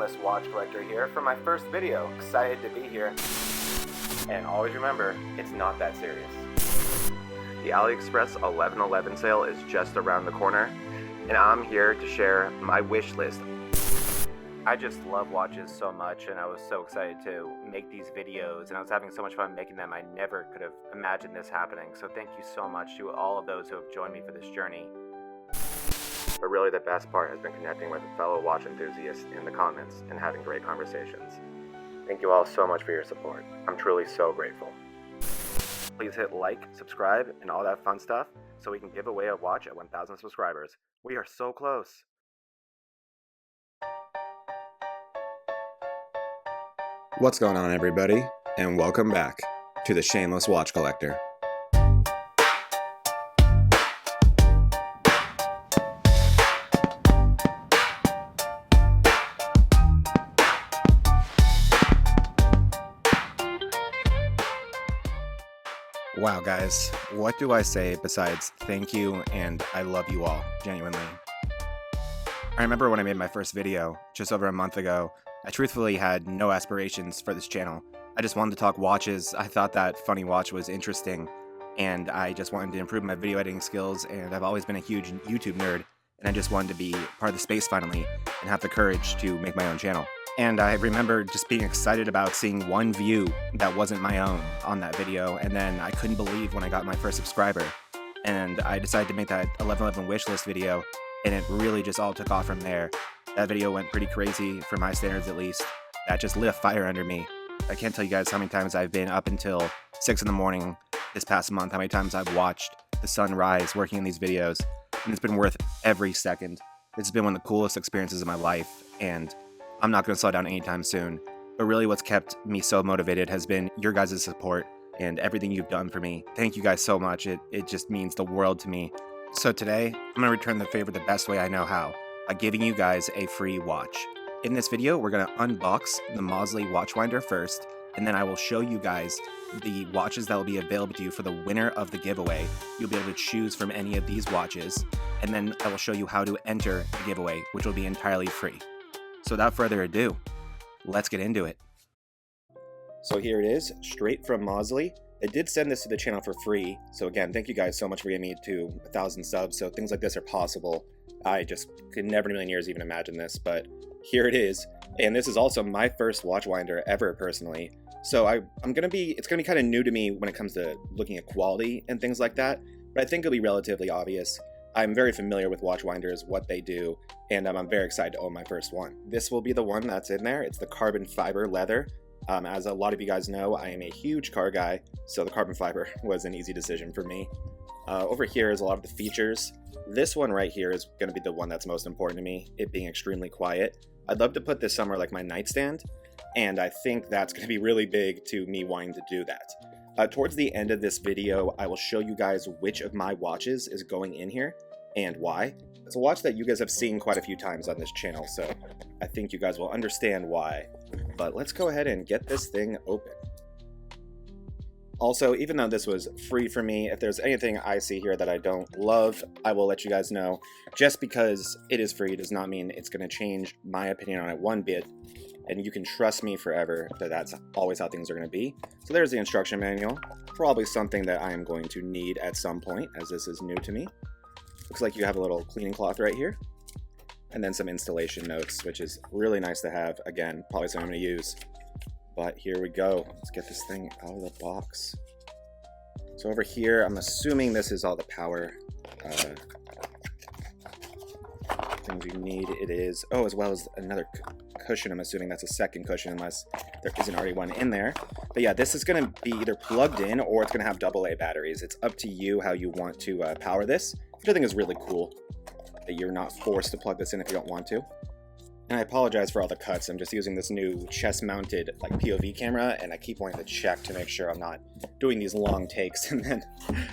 shameless watch collector here for my first video. Excited to be here. And always remember, it's not that serious. The AliExpress 11/11 sale is just around the corner, and I'm here to share my wish list. I just love watches so much, and I was so excited to make these videos, and I was having so much fun making them. I never could have imagined this happening, so thank you so much to all of those who have joined me for this journey. But really the best part has been connecting with fellow watch enthusiasts in the comments and having great conversations. Thank you all so much for your support. I'm truly so grateful. Please hit like, subscribe, and all that fun stuff so we can give away a watch at 1,000 subscribers. We are so close. What's going on, everybody, and welcome back to the Shameless Watch Collector. Wow, guys, what do I say besides thank you and I love you all, genuinely. I remember when I made my first video just over a month ago, I truthfully had no aspirations for this channel. I just wanted to talk watches. I thought that funny watch was interesting, and I just wanted to improve my video editing skills, and I've always been a huge YouTube nerd, and I just wanted to be part of the space finally, and have the courage to make my own channel. And I remember just being excited about seeing one view that wasn't my own on that video, and then I couldn't believe when I got my first subscriber. And I decided to make that 11/11 wishlist video, and it really just all took off from there. That video went pretty crazy, for my standards at least. That just lit a fire under me. I can't tell you guys how many times I've been up until 6 in the morning this past month, how many times I've watched the sun rise working in these videos, and it's been worth every second. It's been one of the coolest experiences of my life, and I'm not going to slow down anytime soon. But really what's kept me so motivated has been your guys' support and everything you've done for me. Thank you guys so much. It just means the world to me. So today, I'm going to return the favor the best way I know how, by giving you guys a free watch. In this video, we're going to unbox the Mozsly Watchwinder first, and then I will show you guys the watches that will be available to you for the winner of the giveaway. You'll be able to choose from any of these watches, and then I will show you how to enter the giveaway, which will be entirely free. So without further ado, let's get into it. So here it is, straight from Mozsly. They did send this to the channel for free, so again, thank you guys so much for getting me to 1,000 subs, so things like this are possible. I just could never in a million years even imagine this, but here it is. And this is also my first watchwinder ever, personally. So it's gonna be kind of new to me when it comes to looking at quality and things like that, but I think it'll be relatively obvious. I'm very familiar with watchwinders, what they do, and I'm very excited to own my first one. This will be the one that's in there. It's the carbon fiber leather. As a lot of you guys know, I am a huge car guy, so the carbon fiber was an easy decision for me. Over here is a lot of the features. This one right here is going to be the one that's most important to me, it being extremely quiet. I'd love to put this somewhere like my nightstand, and I think that's going to be really big to me wanting to do that. Towards the end of this video, I will show you guys which of my watches is going in here and why. It's a watch that you guys have seen quite a few times on this channel, so I think you guys will understand why. But let's go ahead and get this thing open. Also, even though this was free for me, if there's anything I see here that I don't love, I will let you guys know. Just because it is free does not mean it's going to change my opinion on it one bit, and you can trust me forever that that's always how things are going to be. So there's the instruction manual, probably something that I am going to need at some point, as this is new to me. Looks like you have a little cleaning cloth right here, and then some installation notes, which is really nice to have. Again, probably something I'm going to use. But here we go. Let's get this thing out of the box. So over here, I'm assuming this is all the power things you need. It is, oh, as well as another cushion. I'm assuming that's a second cushion unless there isn't already one in there. But yeah, this is going to be either plugged in or it's going to have AA batteries. It's up to you how you want to power this, which I think is really cool, that you're not forced to plug this in if you don't want to. And I apologize for all the cuts. I'm just using this new chest-mounted like POV camera, and I keep wanting to check to make sure I'm not doing these long takes and then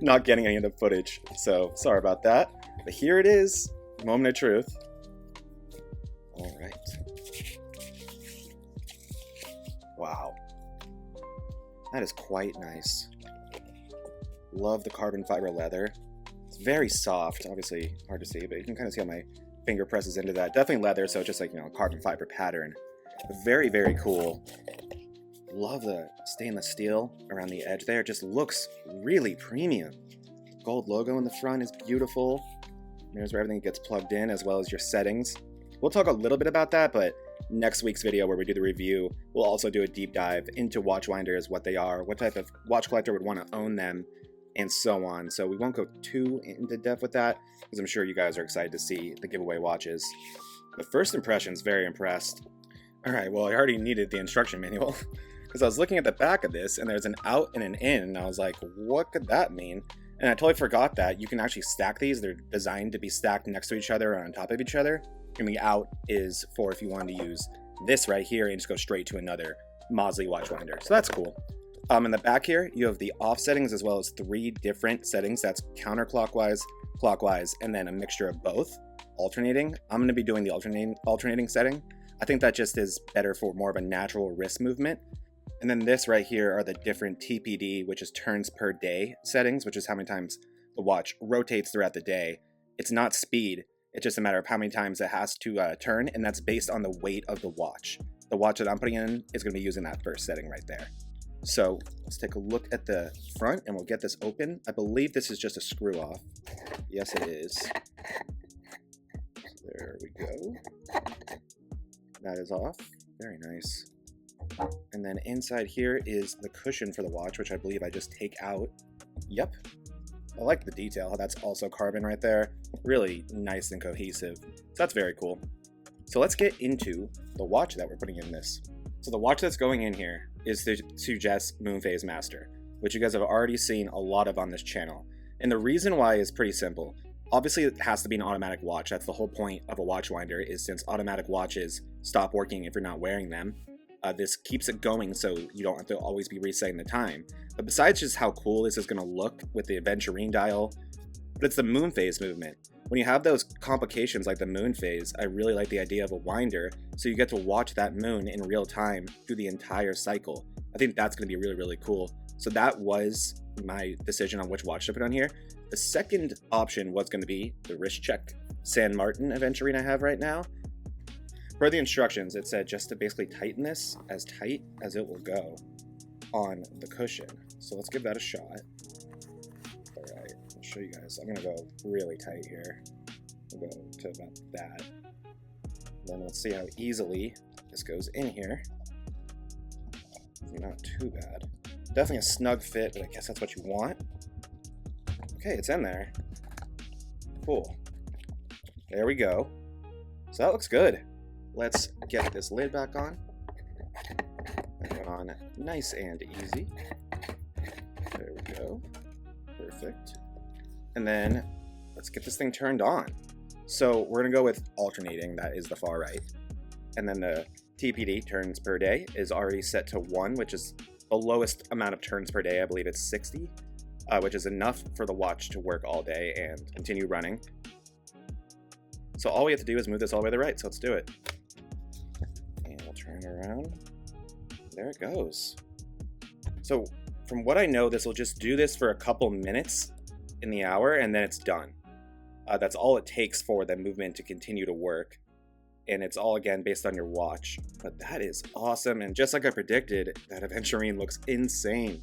not getting any of the footage. So sorry about that. But here it is, moment of truth. All right. Wow. That is quite nice. Love the carbon fiber leather. It's very soft, obviously hard to see, but you can kind of see how my finger presses into that. Definitely leather, so it's just like, you know, a carbon fiber pattern. Very, very cool. Love the stainless steel around the edge there. It just looks really premium. Gold logo in the front is beautiful. There's where everything gets plugged in, as well as your settings. We'll talk a little bit about that, but next week's video where we do the review, we'll also do a deep dive into watch winders, what they are, what type of watch collector would want to own them, and so on. So we won't go too into depth with that, because I'm sure you guys are excited to see the giveaway watches. But first impressions, very impressed. All right, well, I already needed the instruction manual, because I was looking at the back of this, and there's an out and an in, and I was like, what could that mean? And I totally forgot that you can actually stack these. They're designed to be stacked next to each other or on top of each other. And the out is for if you wanted to use this right here and just go straight to another Mozsly watch winder. So that's cool. In the back here, you have the off settings as well as 3 different settings. That's counterclockwise, clockwise, and then a mixture of both, alternating. I'm going to be doing the alternating setting. I think that just is better for more of a natural wrist movement. And then this right here are the different TPD, which is turns per day settings, which is how many times the watch rotates throughout the day. It's not speed. It's just a matter of how many times it has to turn, and that's based on the weight of the watch. The watch that I'm putting in is going to be using that first setting right there. So let's take a look at the front, and we'll get this open. I believe this is just a screw off. Yes, it is. There we go. That is off. Very nice. And then inside here is the cushion for the watch, which I believe I just take out. Yep. I like the detail, how that's also carbon right there. Really nice and cohesive. So that's very cool. So let's get into the watch that we're putting in this. So the watch that's going in here is the Suggest Moonphase Master, which you guys have already seen a lot of on this channel. And the reason why is pretty simple. Obviously, it has to be an automatic watch. That's the whole point of a watch winder, is since automatic watches stop working if you're not wearing them. This keeps it going so you don't have to always be resetting the time. But besides just how cool this is going to look with the Aventurine dial, but it's the moon phase movement. When you have those complications like the moon phase, I really like the idea of a winder, so you get to watch that moon in real time through the entire cycle. I think that's going to be really, really cool. So that was my decision on which watch to put on here. The second option was going to be the wrist check San Martin Aventurine I have right now. Per the instructions, it said just to basically tighten this as tight as it will go on the cushion. So let's give that a shot. All right, I'll show you guys. I'm gonna go really tight here. We'll go to about that. Then let's see how easily this goes in here. Not too bad. Definitely a snug fit, but I guess that's what you want. Okay, it's in there. Cool. There we go. So that looks good. Let's get this lid back on. That went on nice and easy. There we go. Perfect. And then let's get this thing turned on. So we're gonna go with alternating, that is the far right. And then the TPD, turns per day, is already set to 1, which is the lowest amount of turns per day. I believe it's 60, which is enough for the watch to work all day and continue running. So all we have to do is move this all the way to the right, so let's do it. And we'll turn it around. There it goes. So from what I know, this will just do this for a couple minutes in the hour, and then it's done. That's all it takes for the movement to continue to work. And it's all, again, based on your watch. But that is awesome, and just like I predicted, that Aventurine looks insane.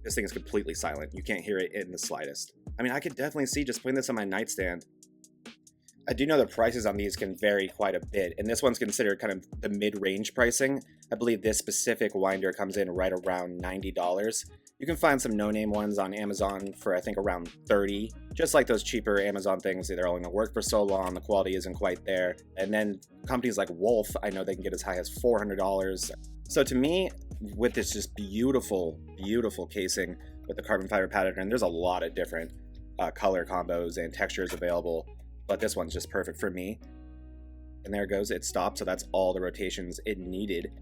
This thing is completely silent. You can't hear it in the slightest. I mean, I could definitely see just putting this on my nightstand. I do know the prices on these can vary quite a bit, and this one's considered kind of the mid-range pricing. I believe this specific winder comes in right around $90. You can find some no-name ones on Amazon for, I think, around $30. Just like those cheaper Amazon things, they're only going to work for so long, the quality isn't quite there. And then companies like Wolf, I know they can get as high as $400. So to me, with this just beautiful, beautiful casing with the carbon fiber pattern, there's a lot of different color combos and textures available, but this one's just perfect for me. And there it goes, it stopped, so that's all the rotations it needed.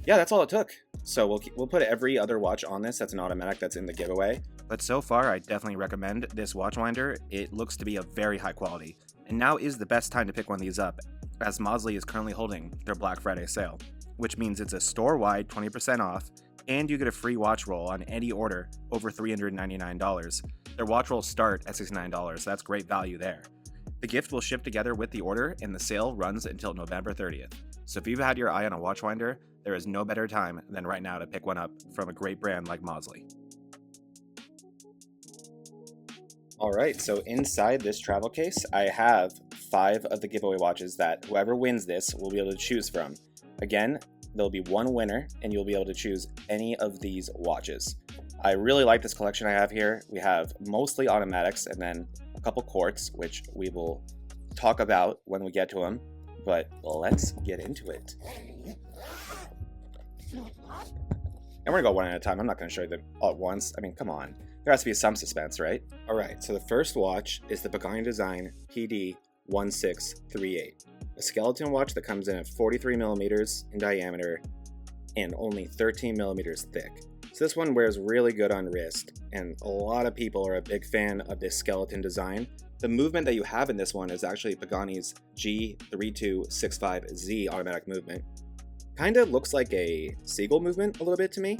Yeah, that's all it took. So we'll put every other watch on this that's an automatic that's in the giveaway. But so far, I definitely recommend this watch winder. It looks to be of very high quality. And now is the best time to pick one of these up, as Mozsly is currently holding their Black Friday sale, which means it's a store-wide 20% off, and you get a free watch roll on any order over $399. Their watch rolls start at $69, so that's great value there. The gift will ship together with the order, and the sale runs until November 30th. So if you've had your eye on a watch winder, there is no better time than right now to pick one up from a great brand like Mozsly. Alright, so inside this travel case, I have 5 of the giveaway watches that whoever wins this will be able to choose from. Again, there'll be one winner, and you'll be able to choose any of these watches. I really like this collection I have here. We have mostly automatics and then a couple quartz, which we will talk about when we get to them. But let's get into it. And we're gonna go one at a time. I'm not gonna show you them all at once. I mean, come on. There has to be some suspense, right? All right, so the first watch is the Pagani Design PD 1638. A skeleton watch that comes in at 43 millimeters in diameter and only 13 millimeters thick. So this one wears really good on wrist, and a lot of people are a big fan of this skeleton design. The movement that you have in this one is actually Pagani's G3265Z automatic movement. Kinda looks like a seagull movement a little bit to me.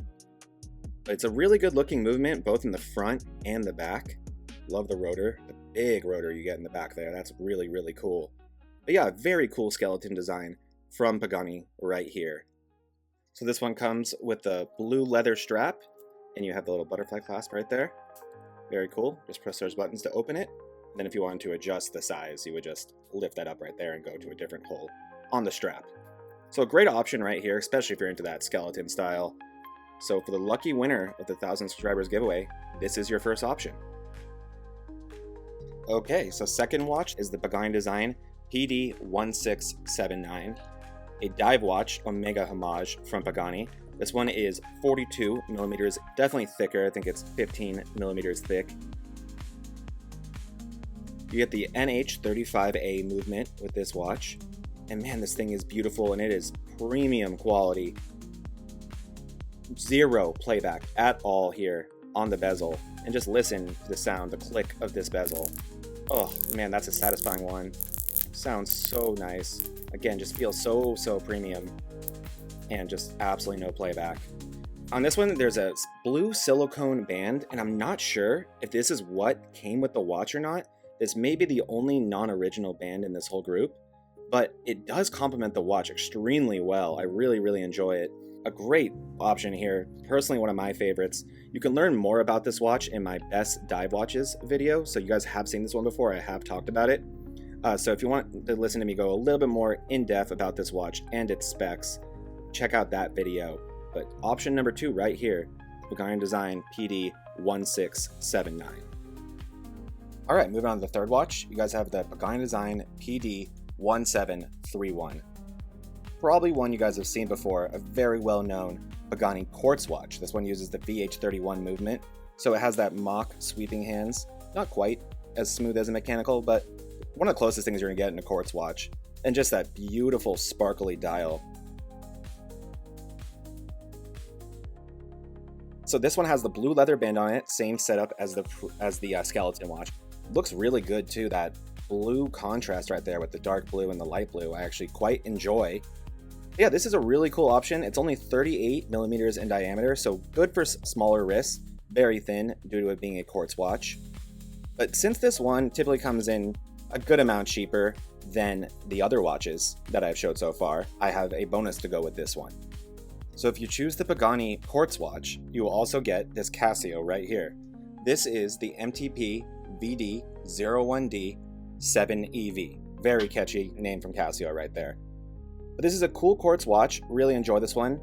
But it's a really good looking movement, both in the front and the back. Love the rotor, the big rotor you get in the back there. That's really, really cool. But yeah, very cool skeleton design from Pagani right here. So this one comes with the blue leather strap, and you have the little butterfly clasp right there. Very cool. Just press those buttons to open it. And then if you wanted to adjust the size, you would just lift that up right there and go to a different hole on the strap. So a great option right here, especially if you're into that skeleton style. So for the lucky winner of the 1,000 subscribers giveaway, this is your first option. Okay, so second watch is the Pagani Design PD 1679, a dive watch Omega homage from Pagani. This one is 42 millimeters, definitely thicker. I think it's 15 millimeters thick. You get the NH35A movement with this watch. And man, this thing is beautiful, and it is premium quality. Zero playback at all here on the bezel. And just listen to the sound, the click of this bezel. Oh man, that's a satisfying one. Sounds so nice. Again, just feels so premium. And just absolutely no playback. On this one, there's a blue silicone band, and I'm not sure if this is what came with the watch or not. This may be the only non-original band in this whole group, but it does complement the watch extremely well. I really enjoy it. A great option here, personally one of my favorites. You can learn more about this watch in my best dive watches video, so you guys have seen this one before, I have talked about it. So if you want to listen to me go a little bit more in depth about this watch and its specs, check out that video. But option number 2 right here, Pagani Design PD 1679. Alright, moving on to the third watch, you guys have the Pagani Design PD 1731. Probably one you guys have seen before, a very well-known Pagani quartz watch. This one uses the VH31 movement, so it has that mock sweeping hands. Not quite as smooth as a mechanical, but one of the closest things you're going to get in a quartz watch. And just that beautiful sparkly dial. So this one has the blue leather band on it, same setup as the skeleton watch. Looks really good too, that blue contrast right there with the dark blue and the light blue. I actually quite enjoy. Yeah, this is a really cool option. It's only 38 millimeters in diameter, so good for smaller wrists. Very thin due to it being a quartz watch. But since this one typically comes in a good amount cheaper than the other watches that I've showed so far, I have a bonus to go with this one. So if you choose the Pagani quartz watch, you will also get this Casio right here. This is the MTP VD01D 7EV. Very catchy name from Casio right there. But this is a cool quartz watch. Really enjoy this one.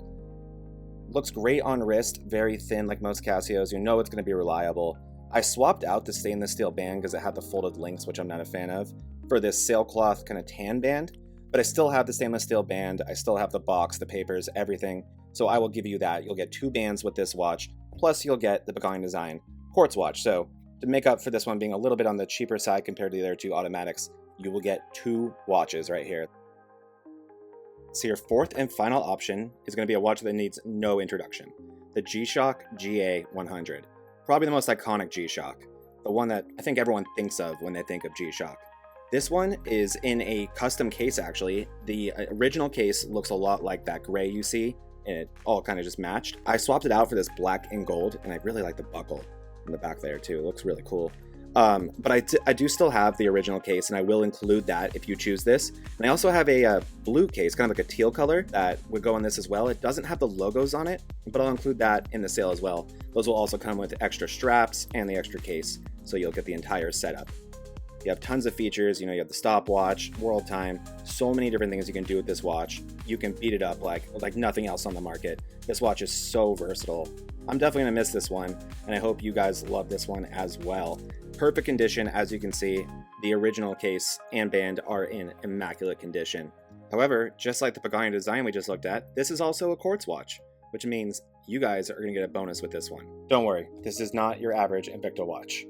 Looks great on wrist. Very thin like most Casios. You know it's going to be reliable. I swapped out the stainless steel band because it had the folded links, which I'm not a fan of, for this sailcloth kind of tan band. But I still have the stainless steel band. I still have the box, the papers, everything. So I will give you that. You'll get 2 bands with this watch. Plus you'll get the Pagani Design quartz watch. So to make up for this one being a little bit on the cheaper side compared to the other 2 automatics, you will get 2 watches right here. So your fourth and final option is going to be a watch that needs no introduction. The G-Shock GA100. Probably the most iconic G-Shock. The one that I think everyone thinks of when they think of G-Shock. This one is in a custom case actually. The original case looks a lot like that gray you see, and it all kind of just matched. I swapped it out for this black and gold, and I really like the buckle in the back there too. It looks really cool. But I do still have the original case, and I will include that if you choose this. And I also have a blue case, kind of like a teal color, that would go in this as well. It doesn't have the logos on it, but I'll include that in the sale as well. Those will also come with extra straps and the extra case, so you'll get the entire setup. You have tons of features, you have the stopwatch, world time, so many different things you can do with this watch. You can beat it up like nothing else on the market. This watch is so versatile. I'm definitely gonna miss this one, and I hope you guys love this one as well. Perfect condition, as you can see. The original case and band are in immaculate condition. However, just like the Pagani design we just looked at, this is also a quartz watch, which means you guys are gonna get a bonus with this one. Don't worry, this is not your average Invicta watch.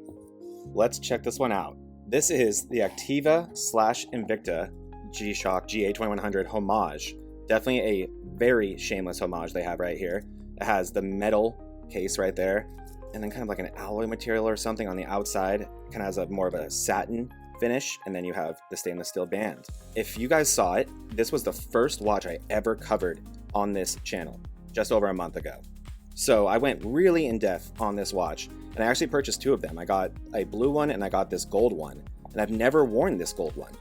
Let's check this one out. This is the Activa / Invicta G-Shock GA2100 homage. Definitely a very shameless homage they have right here. It has the metal case right there, and then kind of like an alloy material or something on the outside. It kind of has more of a satin finish, and then you have the stainless steel band. If you guys saw it, this was the first watch I ever covered on this channel, just over a month ago. So I went really in depth on this watch, and I actually purchased two of them. I got a blue one and I got this gold one, and I've never worn this gold one.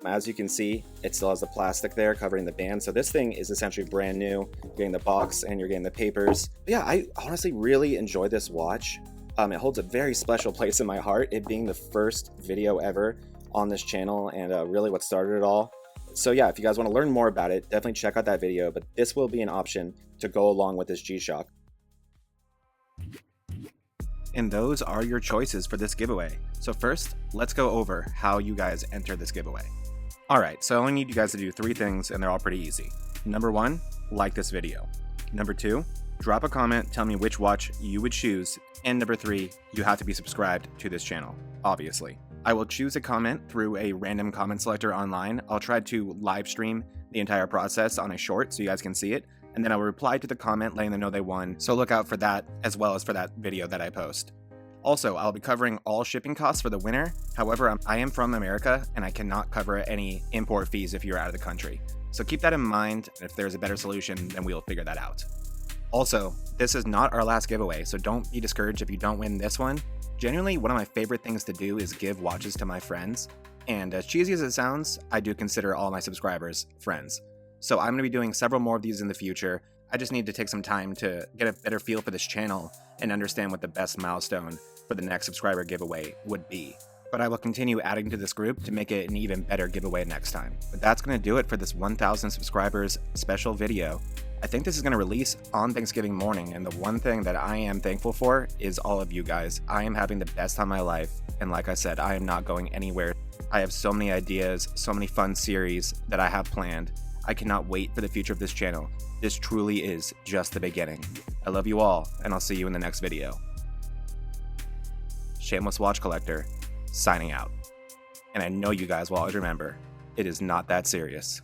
As you can see, it still has the plastic there covering the band, so this thing is essentially brand new. You're getting the box and you're getting the papers. But yeah, I honestly really enjoy this watch. It holds a very special place in my heart, it being the first video ever on this channel and really what started it all. So yeah, if you guys want to learn more about it, definitely check out that video, but this will be an option to go along with this G-Shock. And those are your choices for this giveaway. So first, let's go over how you guys enter this giveaway. Alright, so I only need you guys to do 3 things, and they're all pretty easy. Number 1, like this video. Number 2, drop a comment, tell me which watch you would choose. And number 3, you have to be subscribed to this channel, obviously. I will choose a comment through a random comment selector online. I'll try to live stream the entire process on a short so you guys can see it, and then I will reply to the comment letting them know they won, so look out for that as well as for that video that I post. Also, I'll be covering all shipping costs for the winner. However, I am from America and I cannot cover any import fees if you're out of the country. So keep that in mind, and if there's a better solution, then we'll figure that out. Also, this is not our last giveaway, so don't be discouraged if you don't win this one. Genuinely, one of my favorite things to do is give watches to my friends, and as cheesy as it sounds, I do consider all my subscribers friends. So I'm going to be doing several more of these in the future. I just need to take some time to get a better feel for this channel and understand what the best milestone for the next subscriber giveaway would be. But I will continue adding to this group to make it an even better giveaway next time. But that's going to do it for this 1,000 subscribers special video. I think this is going to release on Thanksgiving morning, and the one thing that I am thankful for is all of you guys. I am having the best time of my life, and like I said, I am not going anywhere. I have so many ideas, so many fun series that I have planned. I cannot wait for the future of this channel. This truly is just the beginning. I love you all, and I'll see you in the next video. Shameless Watch Collector, signing out. And I know you guys will always remember, it is not that serious.